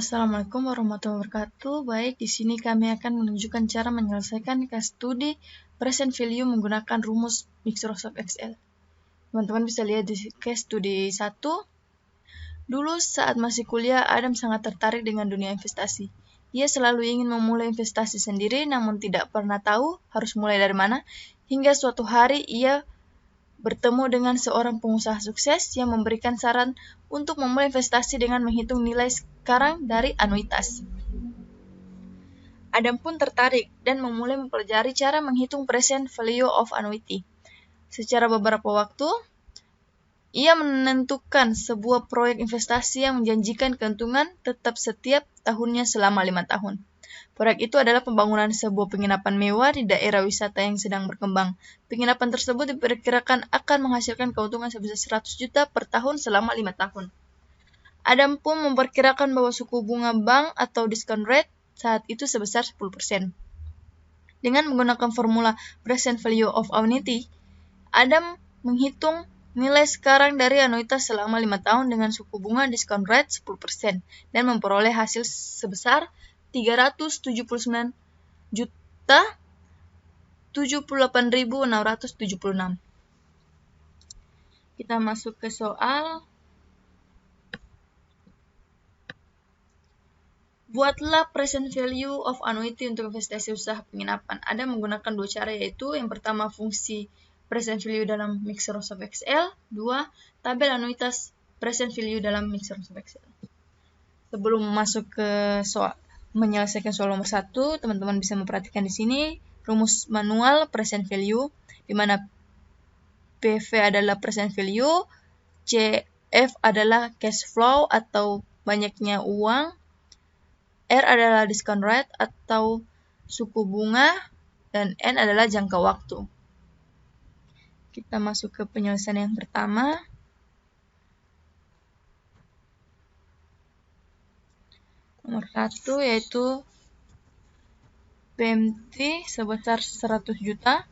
Assalamualaikum warahmatullahi wabarakatuh. Baik, di sini kami akan menunjukkan cara menyelesaikan case study present value menggunakan rumus Microsoft Excel. Teman-teman bisa lihat di case study 1. Dulu saat masih kuliah, Adam sangat tertarik dengan dunia investasi. Ia selalu ingin memulai investasi sendiri, namun tidak pernah tahu harus mulai dari mana. Hingga suatu hari ia bertemu dengan seorang pengusaha sukses yang memberikan saran untuk memulai investasi dengan menghitung nilai sekarang dari anuitas. Adam pun tertarik dan memulai mempelajari cara menghitung present value of annuity. Secara beberapa waktu, ia menentukan sebuah proyek investasi yang menjanjikan keuntungan tetap setiap tahunnya selama 5 tahun. Proyek itu adalah pembangunan sebuah penginapan mewah di daerah wisata yang sedang berkembang. Penginapan tersebut diperkirakan akan menghasilkan keuntungan sebesar 100 juta per tahun selama 5 tahun. Adam pun memperkirakan bahwa suku bunga bank atau discount rate saat itu sebesar 10%. Dengan menggunakan formula present value of annuity, Adam menghitung nilai sekarang dari anuitas selama 5 tahun dengan suku bunga discount rate 10% dan memperoleh hasil sebesar 379 juta 78.676. Kita masuk ke soal. Buatlah present value of annuity untuk investasi usaha penginapan. Ada menggunakan dua cara, yaitu yang pertama fungsi present value dalam Microsoft Excel, 2. tabel anuitas present value dalam Microsoft Excel. Sebelum masuk ke soal menyelesaikan soal nomor 1, teman-teman bisa memperhatikan di sini rumus manual present value, di mana PV adalah present value, CF adalah cash flow atau banyaknya uang, R adalah discount rate atau suku bunga, dan N adalah jangka waktu. Kita masuk ke penyelesaian yang pertama. Nomor 1 yaitu PMT sebesar 100 juta.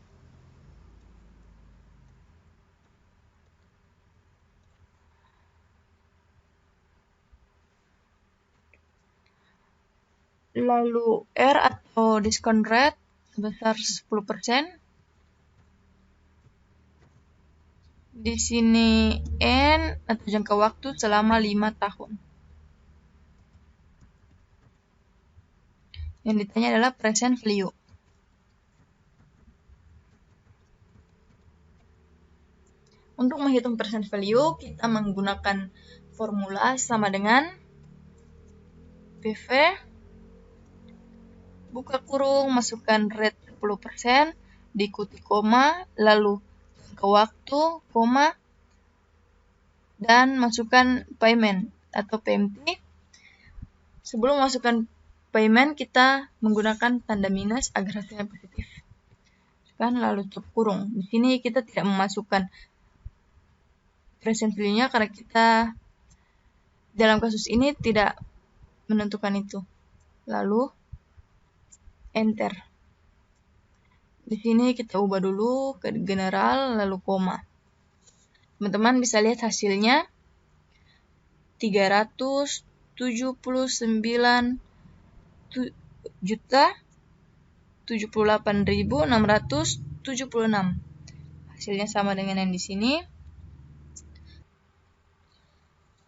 Lalu R atau discount rate sebesar 10%. Di sini N atau jangka waktu selama 5 tahun. Yang ditanya adalah present value. Untuk menghitung present value, kita menggunakan formula sama dengan PV, buka kurung, masukkan rate 10%, diikuti koma, lalu ke waktu, koma, dan masukkan payment atau PMT. Sebelum masukkan payment, kita menggunakan tanda minus agar hasilnya positif. Lalu tutup kurung. Di sini kita tidak memasukkan present value-nya karena kita dalam kasus ini tidak menentukan itu. Lalu enter. Di sini kita ubah dulu ke general lalu koma. Teman-teman bisa lihat hasilnya 379 juta 78.676. Hasilnya sama dengan yang di sini.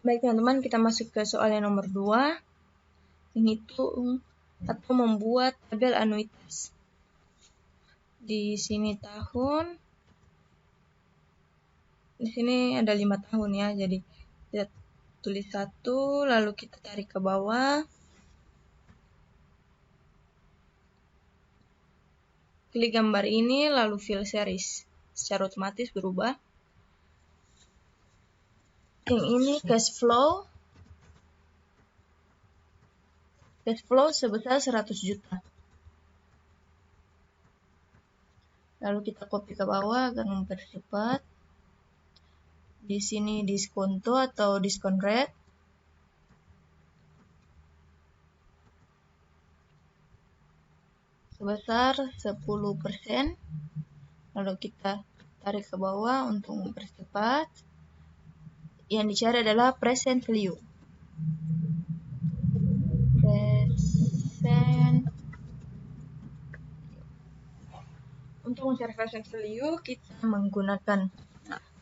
Baik teman-teman, kita masuk ke soal yang nomor 2. Menghitung atau membuat tabel anuitas. Di sini tahun. Di sini ada 5 tahun ya, jadi kita tulis 1, lalu kita tarik ke bawah. Klik gambar ini, lalu fill series. Secara otomatis berubah. Yang ini cash flow. Cash flow sebesar 100 juta. Lalu kita copy ke bawah agar mempercepat. Di sini diskonto atau discount rate. Sebesar 10%. Lalu kita tarik ke bawah untuk mempercepat. Yang dicari adalah present value. Untuk mencari present value, kita menggunakan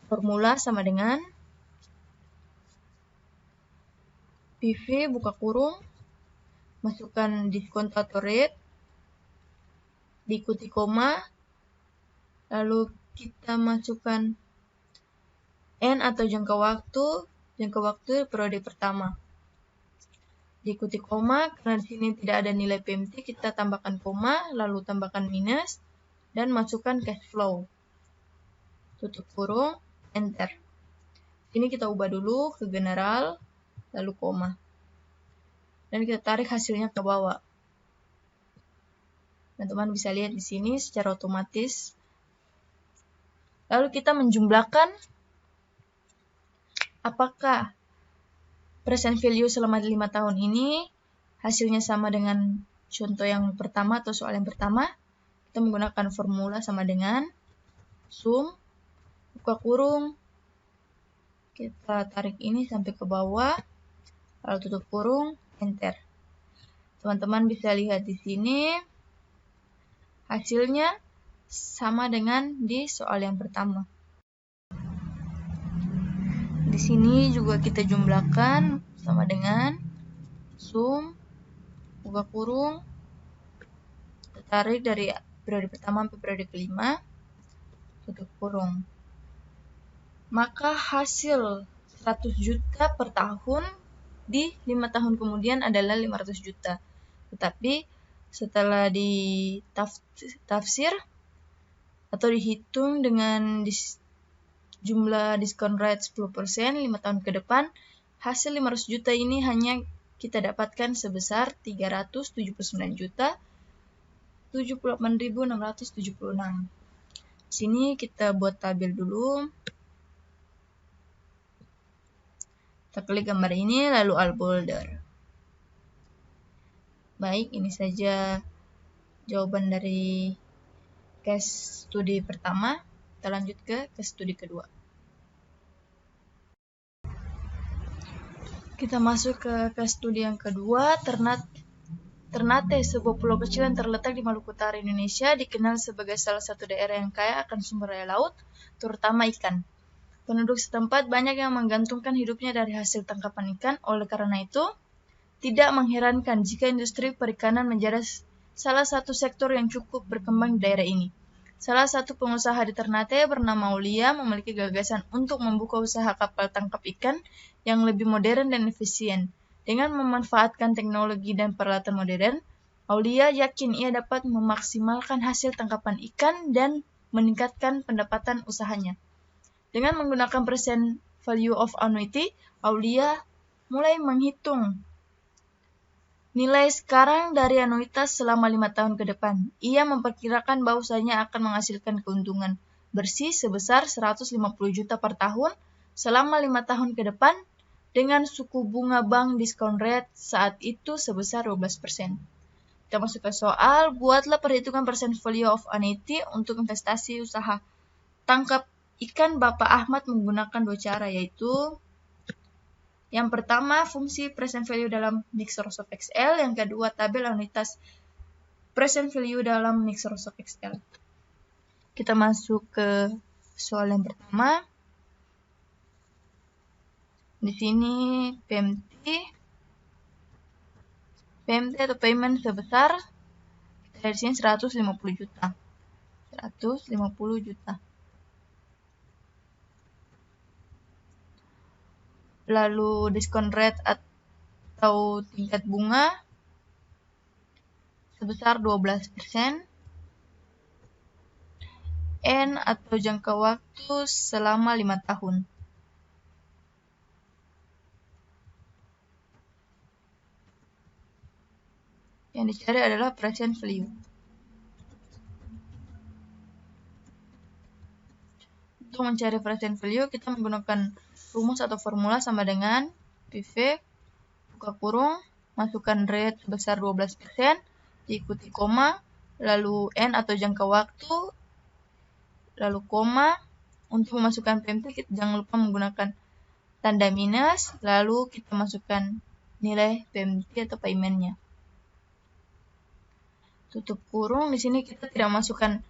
formula sama dengan PV buka kurung, masukkan diskon atau rate, diikuti koma, lalu kita masukkan N atau jangka waktu periode pertama. Diikuti koma, karena di sini tidak ada nilai PMT, kita tambahkan koma, lalu tambahkan minus, dan masukkan cash flow. Tutup kurung, enter. Ini kita ubah dulu ke general, lalu koma. Dan kita tarik hasilnya ke bawah. Teman-teman bisa lihat di sini secara otomatis. Lalu kita menjumlahkan apakah present value selama 5 tahun ini hasilnya sama dengan contoh yang pertama atau soal yang pertama. Kita menggunakan formula sama dengan sum, buka kurung, kita tarik ini sampai ke bawah, lalu tutup kurung, enter. Teman-teman bisa lihat di sini hasilnya sama dengan di soal yang pertama. Di sini juga kita jumlahkan sama dengan sum, buka kurung, kita tarik dari periode pertama sampai periode kelima, tutup kurung. Maka hasil 100 juta per tahun di 5 tahun kemudian adalah 500 juta. Tetapi setelah ditafsir atau dihitung dengan jumlah diskon rate 10% 5 tahun ke depan, hasil 500 juta ini hanya kita dapatkan sebesar 379 juta 78.676. Sini kita buat tabel dulu. Kita klik gambar ini lalu all boulder. Baik, ini saja jawaban dari case studi pertama. Kita lanjut ke case studi kedua. Kita masuk ke case studi yang kedua. Ternate, sebuah pulau kecil yang terletak di Maluku Utara, Indonesia, dikenal sebagai salah satu daerah yang kaya akan sumber daya laut, terutama ikan. Penduduk setempat banyak yang menggantungkan hidupnya dari hasil tangkapan ikan. Oleh karena itu, tidak mengherankan jika industri perikanan menjadi salah satu sektor yang cukup berkembang di daerah ini. Salah satu pengusaha di Ternate bernama Aulia memiliki gagasan untuk membuka usaha kapal tangkap ikan yang lebih modern dan efisien. Dengan memanfaatkan teknologi dan peralatan modern, Aulia yakin ia dapat memaksimalkan hasil tangkapan ikan dan meningkatkan pendapatan usahanya. Dengan menggunakan present value of annuity, Aulia mulai menghitung nilai sekarang dari anuitas selama 5 tahun ke depan. Ia memperkirakan bahwa usahanya akan menghasilkan keuntungan bersih sebesar 150 juta per tahun selama 5 tahun ke depan dengan suku bunga bank discount rate saat itu sebesar 12%. Kita masuk ke soal, buatlah perhitungan present value of annuity untuk investasi usaha tangkap ikan Bapak Ahmad menggunakan 2 cara, yaitu yang pertama, fungsi present value dalam Microsoft Excel. Yang kedua, tabel anuitas present value dalam Microsoft Excel. Kita masuk ke soal yang pertama. Di sini PMT atau payment sebesar, dari sini 150 juta. 150 juta. Lalu diskon rate atau tingkat bunga sebesar 12%. N atau jangka waktu selama 5 tahun. Yang dicari adalah present value. Untuk mencari present value, kita menggunakan rumus atau formula sama dengan PV, buka kurung, masukkan rate sebesar 12%, diikuti koma, lalu N atau jangka waktu, lalu koma. Untuk memasukkan PMT, kita jangan lupa menggunakan tanda minus, lalu kita masukkan nilai PMT atau paymentnya. Tutup kurung, di sini kita tidak masukkan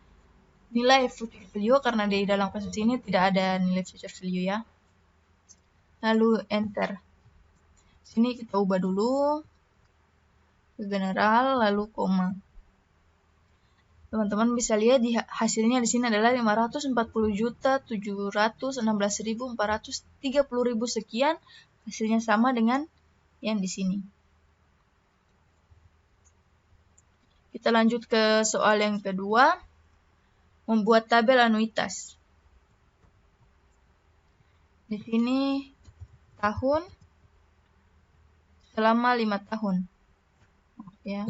nilai future value karena di dalam kasus ini tidak ada nilai future value ya. Lalu enter. Sini kita ubah dulu ke general lalu koma. Teman-teman bisa lihat di hasilnya di sini adalah 540.716.430.000 sekian. Hasilnya sama dengan yang di sini. Kita lanjut ke soal yang kedua. Membuat tabel anuitas. Di sini tahun selama 5 tahun. Ya.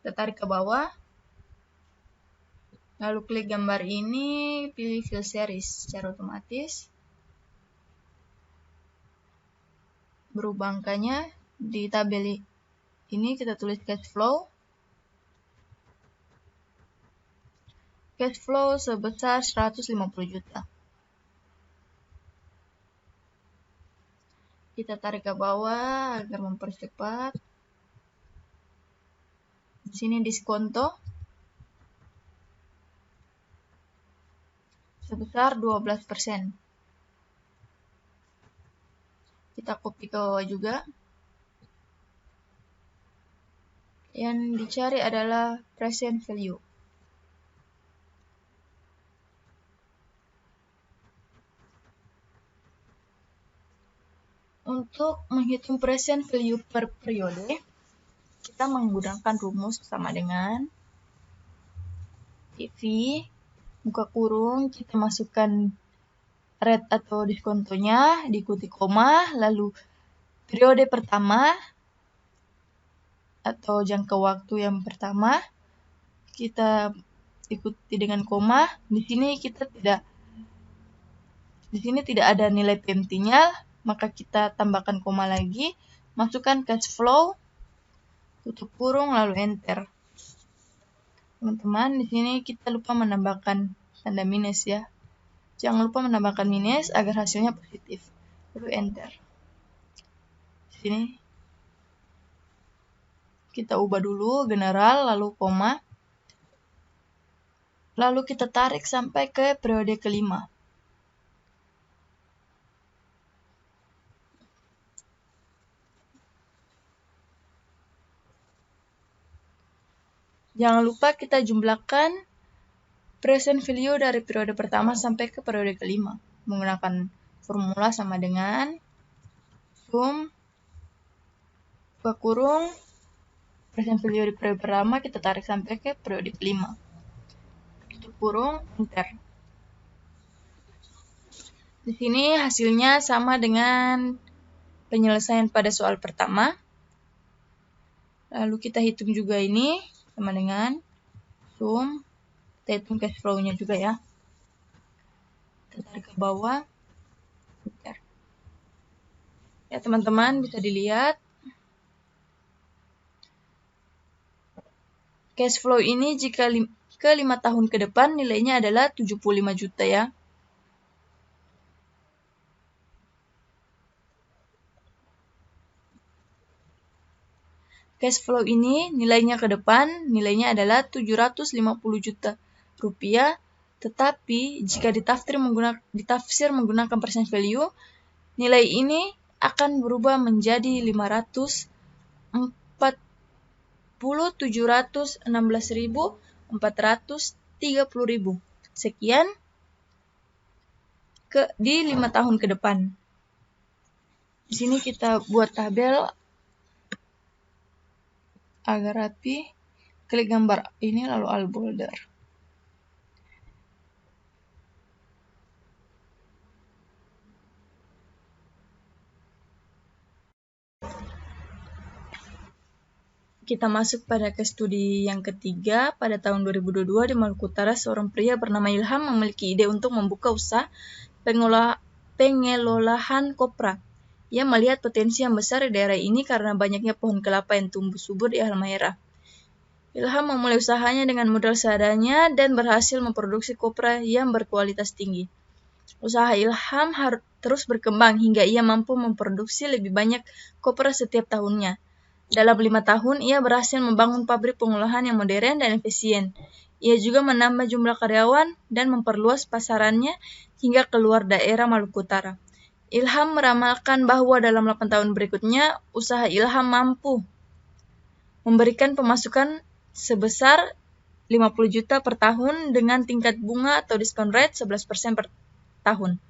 Kita tarik ke bawah. Lalu klik gambar ini, pilih fill series secara otomatis. Berubah angkanya. Di tabel ini kita tulis cash flow. Cash flow sebesar 150 juta. Kita tarik ke bawah agar mempercepat. Di sini diskonto sebesar 12%. Kita copy ke bawah juga. Yang dicari adalah present value. Untuk menghitung present value per periode, kita menggunakan rumus sama dengan PV, buka kurung, kita masukkan rate atau diskontonya, diikuti koma, lalu periode pertama atau jangka waktu yang pertama, kita ikuti dengan koma. Di sini tidak ada nilai PMT-nya, maka kita tambahkan koma lagi, masukkan cash flow, tutup kurung, lalu enter. Teman-teman, di sini kita lupa menambahkan tanda minus ya. Jangan lupa menambahkan minus agar hasilnya positif. Lalu enter. Di sini kita ubah dulu general, lalu koma. Lalu kita tarik sampai ke periode kelima. Jangan lupa kita jumlahkan present value dari periode pertama sampai ke periode kelima. Menggunakan formula sama dengan sum, buka kurung, present value dari periode pertama kita tarik sampai ke periode kelima. Tutup kurung, enter. Di sini hasilnya sama dengan penyelesaian pada soal pertama. Lalu kita hitung juga ini sama dengan sum, kita hitung cash flow-nya juga ya. Kita tarik ke bawah. Enter. Ya teman-teman bisa dilihat. Cash flow ini jika ke 5 tahun ke depan nilainya adalah 75 juta ya. Cash flow ini nilainya ke depan, nilainya adalah 750 juta rupiah. Tetapi jika ditafsir menggunakan present value, nilai ini akan berubah menjadi 547.616.430.000 sekian di 5 tahun ke depan. Di sini kita buat tabel agar rapi. Klik gambar ini lalu alt boulder. Kita masuk pada case studi yang ketiga. Pada tahun 2022 di Maluku Utara, seorang pria bernama Ilham memiliki ide untuk membuka usaha pengelolaan kopra. Ia melihat potensi yang besar di daerah ini karena banyaknya pohon kelapa yang tumbuh subur di Halmahera. Ilham memulai usahanya dengan modal seadanya dan berhasil memproduksi kopra yang berkualitas tinggi. Usaha Ilham terus berkembang hingga ia mampu memproduksi lebih banyak kopra setiap tahunnya. Dalam 5 tahun, ia berhasil membangun pabrik pengolahan yang modern dan efisien. Ia juga menambah jumlah karyawan dan memperluas pasarannya hingga keluar daerah Maluku Utara. Ilham meramalkan bahwa dalam 8 tahun berikutnya, usaha Ilham mampu memberikan pemasukan sebesar 50 juta per tahun dengan tingkat bunga atau diskon rate 11% per tahun.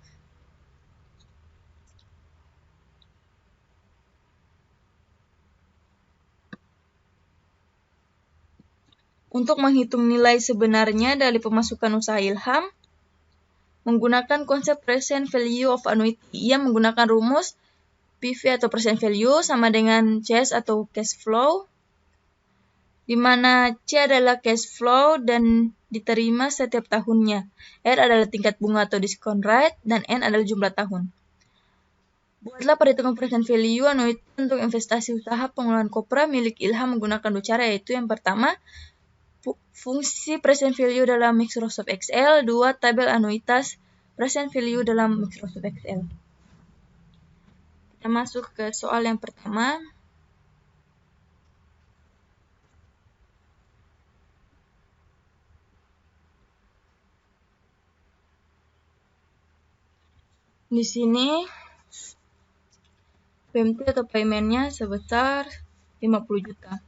Untuk menghitung nilai sebenarnya dari pemasukan usaha Ilham, menggunakan konsep present value of annuity. Ia menggunakan rumus PV atau present value sama dengan CS atau cash flow, di mana C adalah cash flow dan diterima setiap tahunnya. R adalah tingkat bunga atau discount rate, dan N adalah jumlah tahun. Buatlah perhitungan present value annuity untuk investasi usaha pengolahan kopra milik Ilham menggunakan dua cara, yaitu yang pertama, fungsi present value dalam Microsoft Excel, 2. Tabel anuitas present value dalam Microsoft Excel. Kita masuk ke soal yang pertama. Di sini PMT atau paymentnya sebesar 50 juta.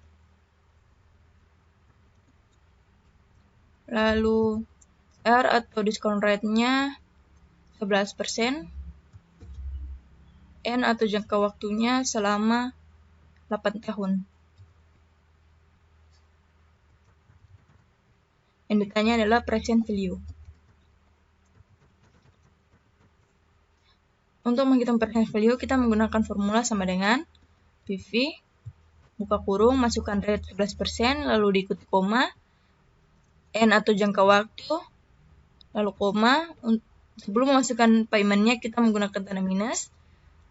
Lalu R atau discount rate-nya 11%. N atau jangka waktunya selama 8 tahun. Yang ditanya adalah present value. Untuk menghitung present value, kita menggunakan formula sama dengan PV, buka kurung, masukkan rate 11%, lalu diikuti koma, N atau jangka waktu, lalu koma. Sebelum memasukkan paymentnya, kita menggunakan tanda minus,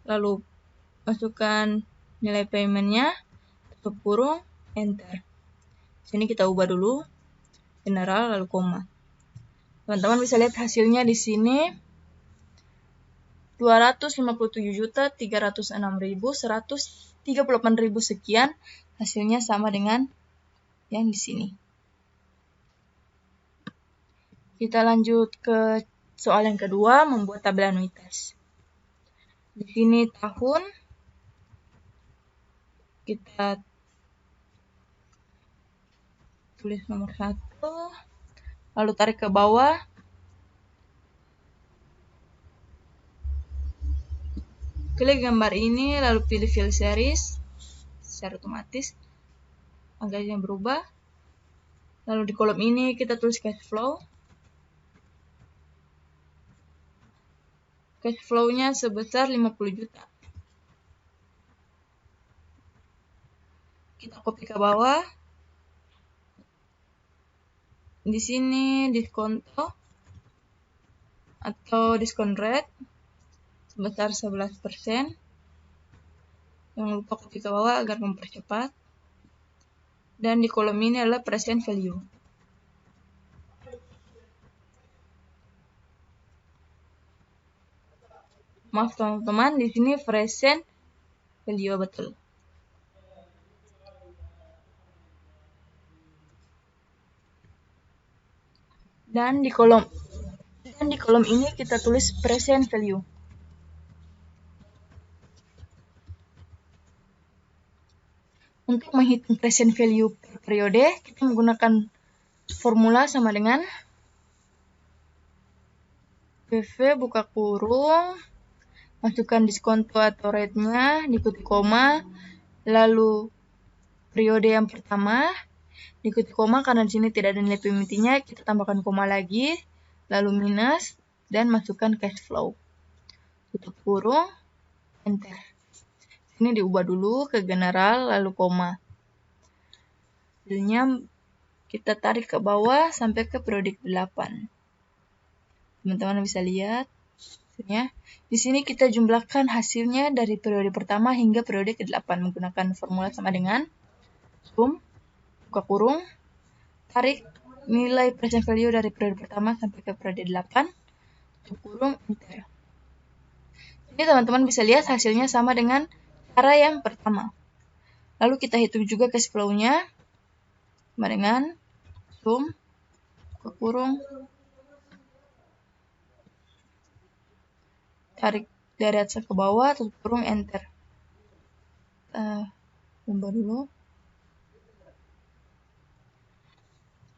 lalu masukkan nilai paymentnya, tutup kurung, enter. Sini kita ubah dulu, general, lalu koma. Teman-teman bisa lihat hasilnya di sini 257.306.138.000 sekian. Hasilnya sama dengan yang di sini. Kita lanjut ke soal yang kedua, membuat tabel anuitas. Di sini tahun, kita tulis nomor 1, lalu tarik ke bawah. Klik gambar ini, lalu pilih fill series secara otomatis, angkanya berubah. Lalu di kolom ini kita tulis cash flow. Cash flow-nya sebesar 50 juta. Kita copy ke bawah. Di sini diskonto atau diskon rate sebesar 11%. Jangan lupa copy ke bawah agar mempercepat. Dan di kolom ini adalah present value. Maaf teman-teman, di sini present value betul. Dan di kolom ini kita tulis present value. Untuk menghitung present value per periode, kita menggunakan formula sama dengan PV buka kurung, masukkan diskonto atau rate-nya, diikuti koma, lalu periode yang pertama, diikuti koma karena di sini tidak ada nilai PMT-nya, kita tambahkan koma lagi, lalu minus, dan masukkan cash flow. Tutup kurung, enter. Ini diubah dulu ke general, lalu koma. Hasilnya kita tarik ke bawah sampai ke periode 8. Teman-teman bisa lihat hasilnya. Di sini kita jumlahkan hasilnya dari periode pertama hingga periode ke-8 menggunakan formula sama dengan sum, buka kurung, tarik nilai present value dari periode pertama sampai ke periode 8, tutup kurung, enter. Jadi teman-teman bisa lihat hasilnya sama dengan cara yang pertama. Lalu kita hitung juga cash flow-nya sama dengan sum, buka kurung, tarik dari atas ke bawah, tutup kurung, enter. Ubah dulu.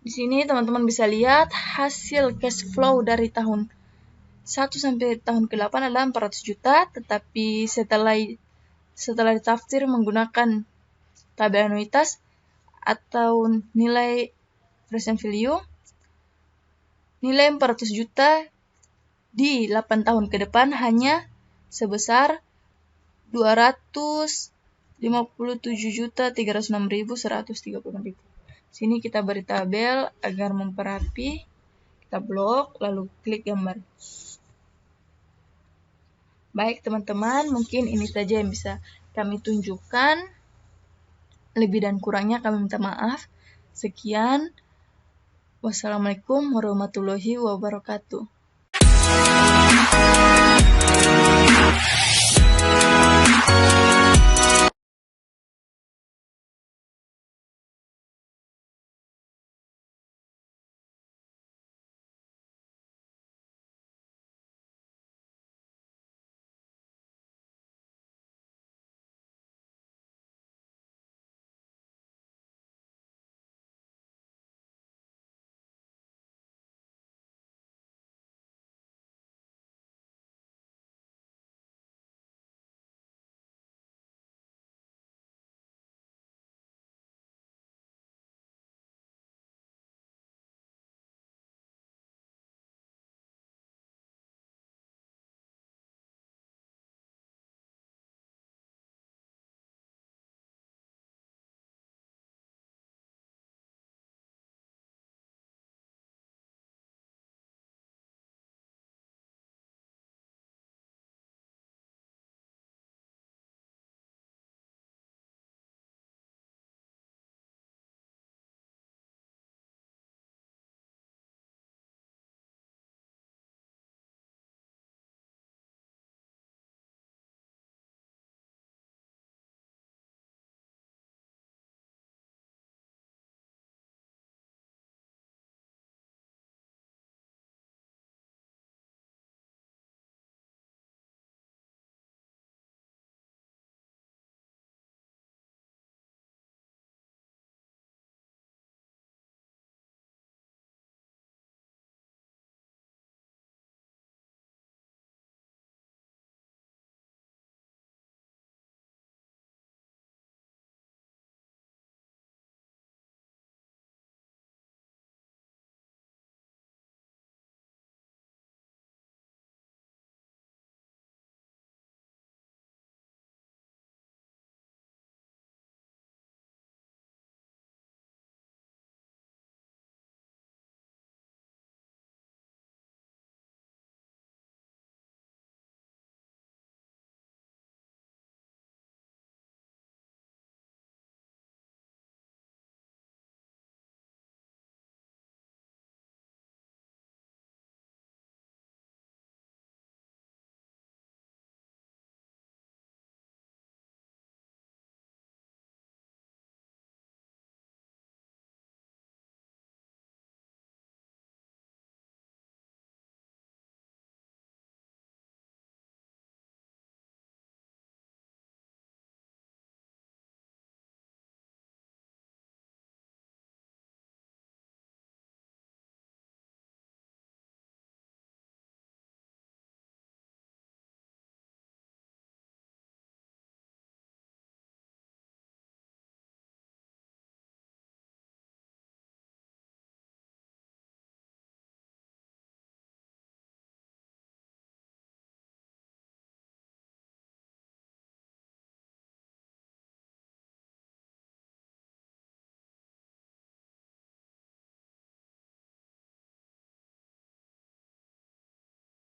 Di sini teman-teman bisa lihat hasil cash flow dari tahun 1 sampai tahun ke-8 adalah 400 juta, tetapi setelah ditafsir menggunakan tabel anuitas atau nilai present value, nilai 400 juta di 8 tahun ke depan hanya sebesar 257.306.136. Sini kita beri tabel agar memperapi. Kita blok, lalu klik gambar. Baik teman-teman, mungkin ini saja yang bisa kami tunjukkan. Lebih dan kurangnya kami minta maaf. Sekian. Wassalamualaikum warahmatullahi wabarakatuh.